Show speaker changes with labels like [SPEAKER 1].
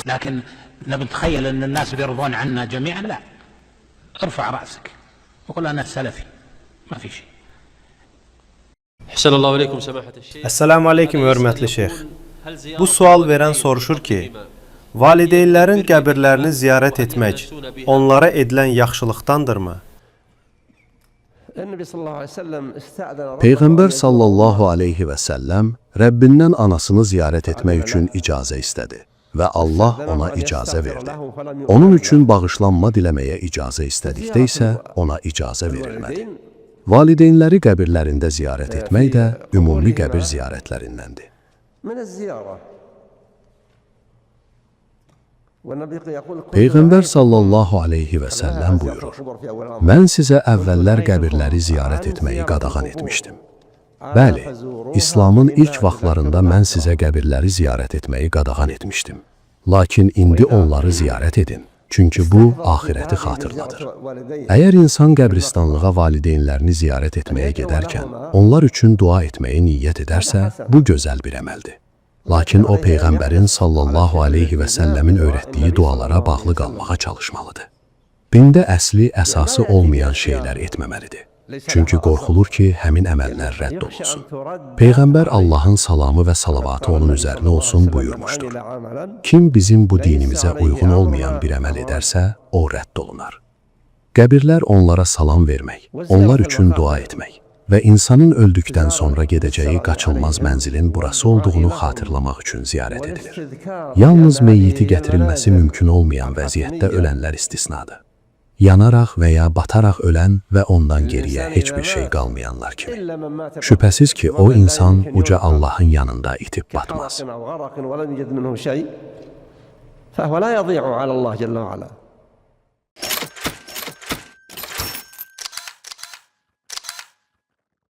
[SPEAKER 1] لكن نتخيل أن الناس بيرضون عنا جميعا، لا. ارفع رأسك وقل أنا سلفي، ما في شيء.
[SPEAKER 2] Həsənallahu aleykum səmahət şeyh.
[SPEAKER 3] Esselamu aleyküm hörmətli şeyx. Bu sual verən soruşur ki, valideynlərin qəbirlərini ziyarət etmək onlara edilən yaxşılıqdandırmı?
[SPEAKER 4] Peyğəmbər sallallahu aleyhi və səlləm Rəbbindən anasını ziyarət etmək üçün icazə istədi və Allah ona icazə verdi. Onun üçün bağışlanma diləməyə icazə istədikdə isə ona icazə verilmədi. Valideynləri qəbirlərində ziyarət etmək də ümumi qəbir ziyarətlərindəndir. Peyğəmbər sallallahu aleyhi və səlləm buyurur: Mən sizə əvvəllər qəbirləri ziyarət etməyi qadağan etmişdim. Bəli, İslamın ilk vaxtlarında mən sizə qəbirləri ziyarət etməyi qadağan etmişdim. Lakin indi onları ziyarət edin. Çünki bu, axirəti xatırladır. Əgər insan qəbristanlığa valideynlərini ziyarət etməyə gedərkən, onlar üçün dua etməyi niyyət edərsə, bu gözəl bir əməldir. Lakin o, Peyğəmbərin sallallahu aleyhi və səlləmin öyrətdiyi dualara bağlı qalmağa çalışmalıdır. Dində əsli, əsası olmayan şeylər etməməlidir. Çünki qorxulur ki, həmin əməllər rədd olunsun. Peyğəmbər Allahın salamı və salavatı onun üzərinə olsun buyurmuşdur. Kim bizim bu dinimizə uyğun olmayan bir əməl edərsə, o rədd olunar. Qəbirlər onlara salam vermək, onlar üçün dua etmək və insanın öldükdən sonra gedəcəyi qaçılmaz mənzilin burası olduğunu xatırlamaq üçün ziyarət edilir. Yalnız meyyiti gətirilməsi mümkün olmayan vəziyyətdə ölənlər istisnadır. Yanaraq və ya bataraq ölən və ondan geriyə heç bir şey qalmayanlar kimi. Şübhəsiz ki, o insan uca Allahın yanında itib batmaz.